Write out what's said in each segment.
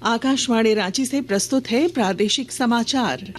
आकाशवाणी रांची से प्रस्तुत है प्रादेशिक समाचार।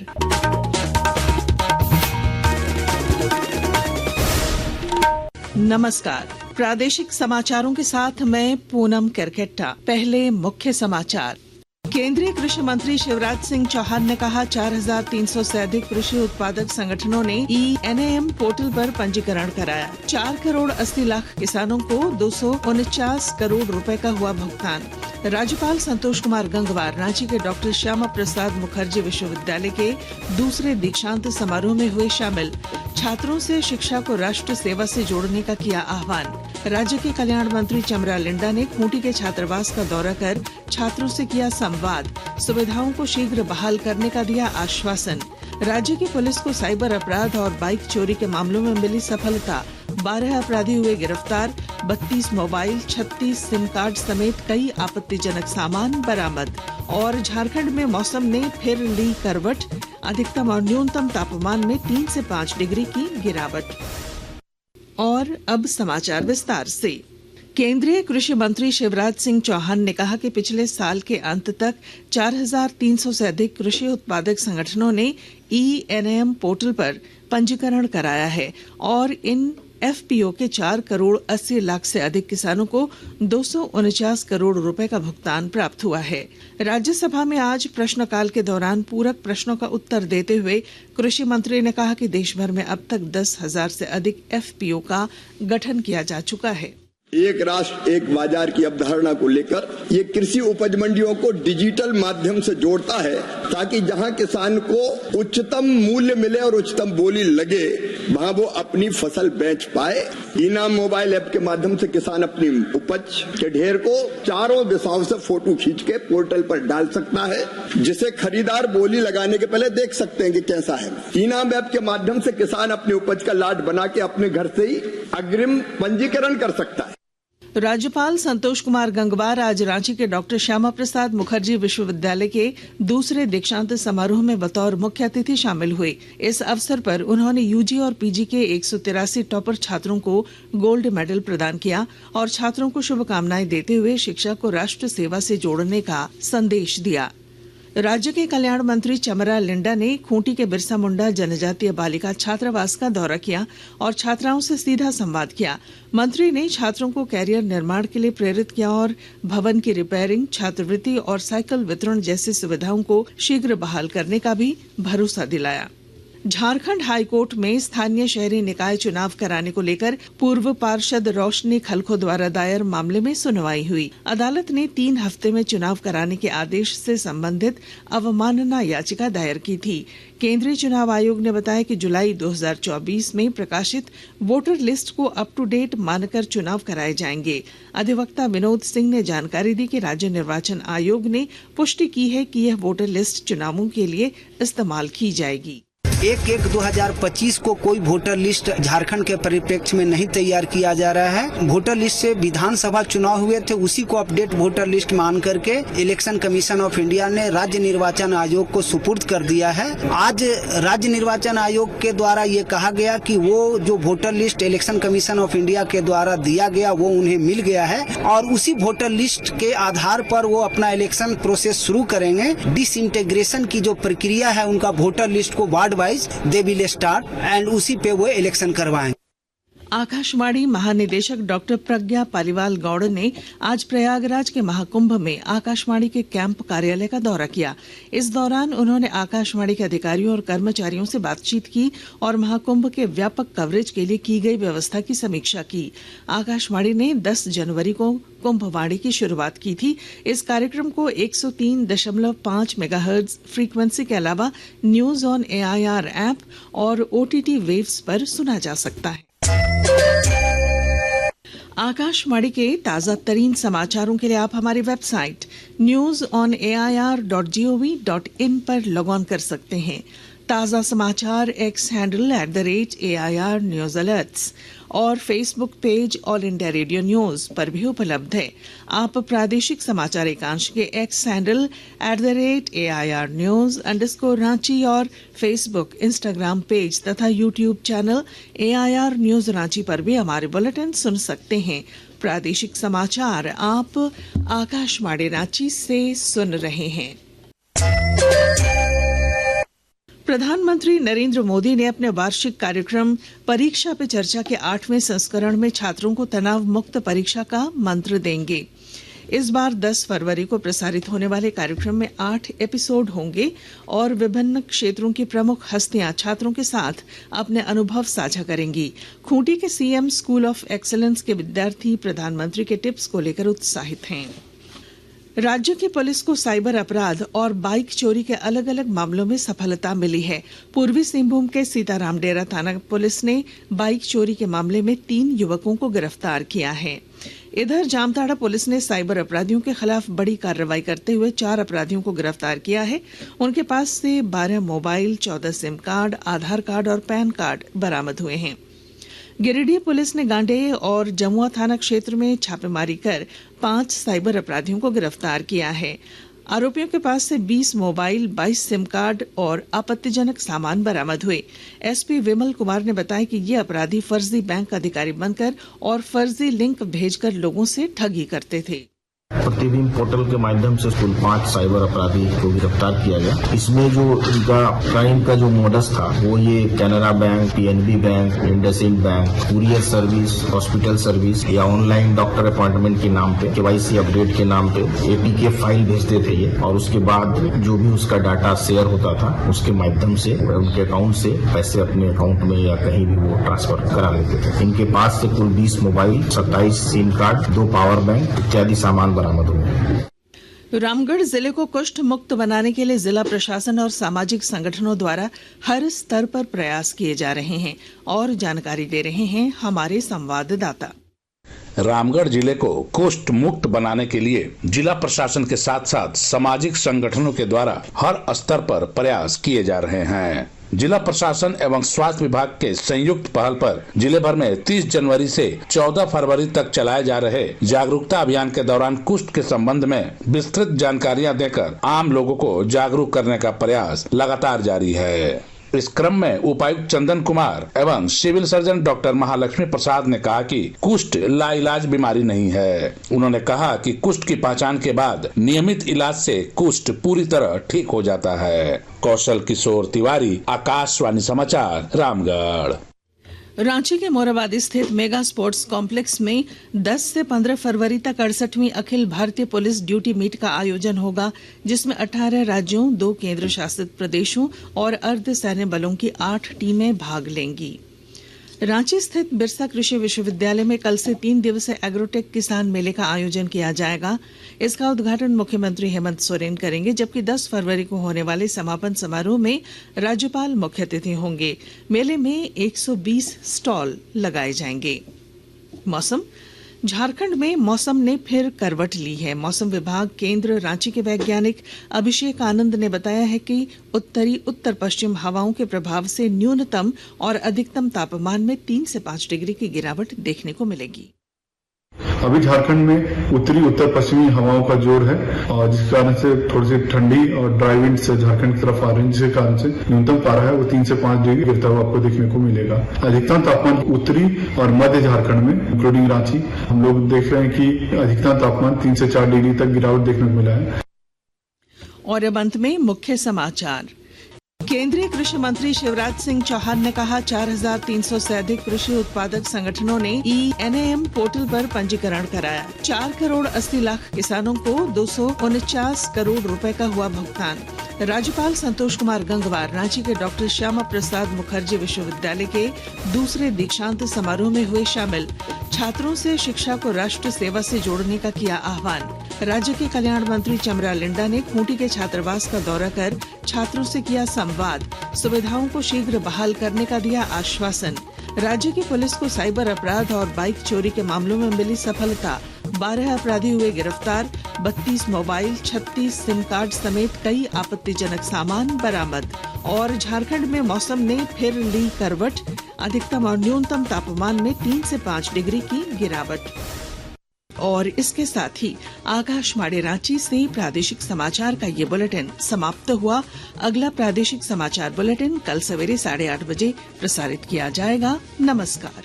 नमस्कार, प्रादेशिक समाचारों के साथ मैं पूनम करकेट्टा। पहले मुख्य समाचार। केंद्रीय कृषि मंत्री शिवराज सिंह चौहान ने कहा 4,300 से अधिक कृषि उत्पादक संगठनों ने ENAM पोर्टल पर पंजीकरण कराया। 4 करोड़ 80 लाख किसानों को 249 करोड़ रुपए का हुआ भुगतान। राज्यपाल संतोष कुमार गंगवार रांची के डॉक्टर श्यामा प्रसाद मुखर्जी विश्वविद्यालय के दूसरे दीक्षांत समारोह में हुए शामिल। छात्रों से शिक्षा को राष्ट्र सेवा से जोड़ने का किया आह्वान। राज्य के कल्याण मंत्री चमरा लिंडा ने खूंटी के छात्रावास का दौरा कर छात्रों से किया संवाद। सुविधाओं को शीघ्र बहाल करने का दिया आश्वासन। राज्य की पुलिस को साइबर अपराध और बाइक चोरी के मामलों में मिली सफलता। 12 अपराधी हुए गिरफ्तार। 32 मोबाइल, 36 सिम कार्ड समेत कई आपत्तिजनक सामान बरामद। और झारखंड में मौसम ने फिर ली करवट। अधिकतम और न्यूनतम तापमान में 3 से 5 डिग्री की गिरावट। और अब समाचार विस्तार से। केंद्रीय कृषि मंत्री शिवराज सिंह चौहान ने कहा कि पिछले साल के अंत तक 4,300 से अधिक कृषि उत्पादक संगठनों ने ENAM पोर्टल पर पंजीकरण कराया है और इन FPO के 4 करोड़ 80 लाख से अधिक किसानों को 249 करोड़ रुपए का भुगतान प्राप्त हुआ है। राज्यसभा में आज प्रश्नकाल के दौरान पूरक प्रश्नों का उत्तर देते हुए कृषि मंत्री ने कहा कि देश भर में अब तक 10,000 से अधिक FPO का गठन किया जा चुका है। एक राष्ट्र एक बाजार की अवधारणा को लेकर ये कृषि उपज मंडियों को डिजिटल माध्यम से जोड़ता है ताकि जहां किसान को उच्चतम मूल्य मिले और उच्चतम बोली लगे वहां वो अपनी फसल बेच पाए। ENAM मोबाइल ऐप के माध्यम से किसान अपनी उपज के ढेर को चारों दिशाओं से फोटो खींच के पोर्टल पर डाल सकता है, जिसे खरीदार बोली लगाने के पहले देख सकते हैं कि कैसा है। ENAM ऐप के माध्यम से किसान अपनी उपज का लाट बना के अपने घर से ही अग्रिम पंजीकरण कर सकता है। राज्यपाल संतोष कुमार गंगवार आज रांची के डॉक्टर श्यामा प्रसाद मुखर्जी विश्वविद्यालय के दूसरे दीक्षांत समारोह में बतौर मुख्य अतिथि शामिल हुए। इस अवसर पर उन्होंने UG और PG के 183 टॉपर छात्रों को गोल्ड मेडल प्रदान किया और छात्रों को शुभकामनाएं देते हुए शिक्षा को राष्ट्र सेवा से जोड़ने का संदेश दिया। राज्य के कल्याण मंत्री चमरा लिंडा ने खूंटी के बिरसा मुंडा जनजातीय बालिका छात्रावास का दौरा किया और छात्राओं से सीधा संवाद किया। मंत्री ने छात्रों को कैरियर निर्माण के लिए प्रेरित किया और भवन की रिपेयरिंग, छात्रवृत्ति और साइकिल वितरण जैसी सुविधाओं को शीघ्र बहाल करने का भी भरोसा दिलाया। झारखंड हाईकोर्ट में स्थानीय शहरी निकाय चुनाव कराने को लेकर पूर्व पार्षद रोशनी खलखो द्वारा दायर मामले में सुनवाई हुई। अदालत ने 3 हफ्ते में चुनाव कराने के आदेश से संबंधित अवमानना याचिका दायर की थी। केंद्रीय चुनाव आयोग ने बताया कि जुलाई 2024 में प्रकाशित वोटर लिस्ट को अप टू डेट मानकर चुनाव कराए जाएंगे। अधिवक्ता विनोद सिंह ने जानकारी दी कि राज्य निर्वाचन आयोग ने पुष्टि की है कि यह वोटर लिस्ट चुनावों के लिए इस्तेमाल की जाएगी। 1/1/2025 को कोई वोटर लिस्ट झारखंड के परिप्रेक्ष्य में नहीं तैयार किया जा रहा है। वोटर लिस्ट से विधानसभा चुनाव हुए थे, उसी को अपडेट वोटर लिस्ट मान करके इलेक्शन कमीशन ऑफ इंडिया ने राज्य निर्वाचन आयोग को सुपुर्द कर दिया है। आज राज्य निर्वाचन आयोग के द्वारा ये कहा गया कि वो जो voter list election commission of India के द्वारा दिया गया वो उन्हें मिल गया है और उसी वोटर लिस्ट के आधार पर वो अपना इलेक्शन प्रोसेस शुरू करेंगे। डिसइंटीग्रेशन की जो प्रक्रिया है उनका वोटर लिस्ट को ward wise they will start and उसी पे वो इलेक्शन करवाएंगे। आकाशवाणी महानिदेशक डॉक्टर प्रज्ञा पालीवाल गौड़ ने आज प्रयागराज के महाकुंभ में आकाशवाणी के कैंप कार्यालय का दौरा किया। इस दौरान उन्होंने आकाशवाणी के अधिकारियों और कर्मचारियों से बातचीत की और महाकुंभ के व्यापक कवरेज के लिए की गई व्यवस्था की समीक्षा की। आकाशवाणी ने 10 जनवरी को कुंभवाणी की शुरुआत की थी। इस कार्यक्रम को 103.5 मेगाहर्ट्ज फ्रीक्वेंसी के अलावा न्यूज ऑन AIR ऐप और OTT वेव्स पर सुना जा सकता है। आकाशवाणी के ताजा तरीन समाचारों के लिए आप हमारी वेबसाइट newsonair.gov.in पर लॉग ऑन कर सकते हैं। ताजा समाचार X handle @AIR news alerts और Facebook page All India Radio News पर भी उपलब्ध है। आप प्रादेशिक समाचार एकांश के एक्स हैंडल @AIR न्यूज _ और फेसबुक, इंस्टाग्राम पेज तथा YouTube channel AIR news Ranchi पर भी हमारे बुलेटिन सुन सकते हैं। प्रादेशिक समाचार आप आकाशवाणी रांची से सुन रहे हैं। प्रधानमंत्री नरेंद्र मोदी ने अपने वार्षिक कार्यक्रम परीक्षा पे चर्चा के 8वें संस्करण में छात्रों को तनाव मुक्त परीक्षा का मंत्र देंगे। इस बार 10 फरवरी को प्रसारित होने वाले कार्यक्रम में 8 एपिसोड होंगे और विभिन्न क्षेत्रों की प्रमुख हस्तियां छात्रों के साथ अपने अनुभव साझा करेंगी। खूंटी के सीएम स्कूल ऑफ एक्सीलेंस के विद्यार्थी प्रधानमंत्री के टिप्स को लेकर उत्साहित हैं। राज्य की पुलिस को साइबर अपराध और बाइक चोरी के अलग अलग मामलों में सफलता मिली है। पूर्वी सिंहभूम के सीताराम डेरा थाना पुलिस ने बाइक चोरी के मामले में 3 युवकों को गिरफ्तार किया है। इधर जामताड़ा पुलिस ने साइबर अपराधियों के खिलाफ बड़ी कार्रवाई करते हुए 4 अपराधियों को गिरफ्तार किया है। उनके पास से 12 मोबाइल, 14 सिम कार्ड, आधार कार्ड और पैन कार्ड बरामद हुए हैं। गिरिडीह पुलिस ने गांडेय और जमुआ थाना क्षेत्र में छापेमारी कर 5 साइबर अपराधियों को गिरफ्तार किया है। आरोपियों के पास से 20 मोबाइल, 22 सिम कार्ड और आपत्तिजनक सामान बरामद हुए। एसपी विमल कुमार ने बताया कि ये अपराधी फर्जी बैंक अधिकारी बनकर और फर्जी लिंक भेजकर लोगों से ठगी करते थे। प्रतिबिंब पोर्टल के माध्यम से कुल 5 साइबर अपराधी को गिरफ्तार किया गया। इसमें जो इनका क्राइम का जो मोडस था वो ये Canara bank, PNB bank, IndusInd bank, courier service, hospital service या ऑनलाइन डॉक्टर अपॉइंटमेंट के नाम पे, केवाईसी अपडेट के नाम पे एपीके फाइल भेजते थे ये, और उसके बाद जो भी उसका डाटा शेयर होता था उसके माध्यम से उनके अकाउंट से पैसे अपने अकाउंट में या कहीं भी वो ट्रांसफर करा लेते थे। इनके पास से कुल 20 mobile, 27 SIM card, 2 power bank इत्यादि सामान बरामद हुए। रामगढ़ जिले को कुष्ठ मुक्त बनाने के लिए जिला प्रशासन और सामाजिक संगठनों द्वारा हर स्तर पर प्रयास किए जा रहे हैं और जानकारी दे रहे हैं हमारे संवाददाता। रामगढ़ जिले को कुष्ठ मुक्त बनाने के लिए जिला प्रशासन के साथ साथ सामाजिक संगठनों के द्वारा हर स्तर पर प्रयास किए जा रहे हैं। जिला प्रशासन एवं स्वास्थ्य विभाग के संयुक्त पहल पर जिले भर में 30 जनवरी से 14 फरवरी तक चलाए जा रहे जागरूकता अभियान के दौरान कुष्ठ के संबंध में विस्तृत जानकारियां देकर आम लोगों को जागरूक करने का प्रयास लगातार जारी है। इस क्रम में उपायुक्त चंदन कुमार एवं सिविल सर्जन डॉक्टर महालक्ष्मी प्रसाद ने कहा कि कुष्ठ लाइलाज बीमारी नहीं है। उन्होंने कहा कि कुष्ठ की पहचान के बाद नियमित इलाज से कुष्ठ पूरी तरह ठीक हो जाता है। कौशल किशोर तिवारी, आकाशवाणी समाचार, रामगढ़। रांची के मोराबादी स्थित मेगा स्पोर्ट्स कॉम्प्लेक्स में 10 से 15 फरवरी तक 68वीं Akhil Bharatiya police duty meet का आयोजन होगा, जिसमें 18 राज्यों, 2 केंद्र शासित प्रदेशों और अर्ध सैन्य बलों की 8 टीमें भाग लेंगी। रांची स्थित बिरसा कृषि विश्वविद्यालय में कल से 3 दिवसीय एग्रोटेक किसान मेले का आयोजन किया जाएगा। इसका उद्घाटन मुख्यमंत्री हेमंत सोरेन करेंगे, जबकि 10 फरवरी को होने वाले समापन समारोह में राज्यपाल मुख्य अतिथि होंगे। मेले में 120 स्टॉल लगाए जाएंगे। मौसम। झारखंड में मौसम ने फिर करवट ली है। मौसम विभाग केंद्र रांची के वैज्ञानिक अभिषेक आनंद ने बताया है कि उत्तरी उत्तर पश्चिम हवाओं के प्रभाव से न्यूनतम और अधिकतम तापमान में 3 से 5 डिग्री की गिरावट देखने को मिलेगी। अभी झारखंड में उत्तरी उत्तर पश्चिमी हवाओं का जोर है और जिस कारण से थोड़ी सी ठंडी और ड्राई विंड से झारखंड की तरफ आ रही है, जिसके कारण से न्यूनतम पारा है वो 3 से 5 डिग्री गिरता हुआ आपको देखने को मिलेगा। अधिकतम तापमान उत्तरी और मध्य झारखंड में इंक्लूडिंग रांची हम लोग देख रहे हैं कि अधिकतम तापमान 3 से 4 डिग्री तक गिरावट देखने को मिला है। और अब अंत में मुख्य समाचार। केंद्रीय कृषि मंत्री शिवराज सिंह चौहान ने कहा 4300 से अधिक कृषि उत्पादक संगठनों ने ENAM पोर्टल पर पंजीकरण कराया। 4 करोड़ 80 लाख किसानों को 249 करोड़ रुपए का हुआ भुगतान। राज्यपाल संतोष कुमार गंगवार रांची के डॉक्टर श्यामा प्रसाद मुखर्जी विश्वविद्यालय के दूसरे दीक्षांत समारोह में हुए शामिल। छात्रों से शिक्षा को राष्ट्र सेवा से जोड़ने का किया आह्वान। राज्य के कल्याण मंत्री चमरा लिंडा ने खूंटी के छात्रावास का दौरा कर छात्रों से किया संवाद। सुविधाओं को शीघ्र बहाल करने का दिया आश्वासन। राज्य की पुलिस को साइबर अपराध और बाइक चोरी के मामलों में मिली सफलता। 12 अपराधी हुए गिरफ्तार। 32 मोबाइल, 36 सिम कार्ड समेत कई आपत्तिजनक सामान बरामद। और झारखंड में मौसम ने फिर ली करवट। अधिकतम और न्यूनतम तापमान में 3 से 5 डिग्री की गिरावट। और इसके साथ ही आकाशवाणी रांची से प्रादेशिक समाचार का ये बुलेटिन समाप्त हुआ। अगला प्रादेशिक समाचार बुलेटिन कल सवेरे 8:30 बजे प्रसारित किया जाएगा। नमस्कार।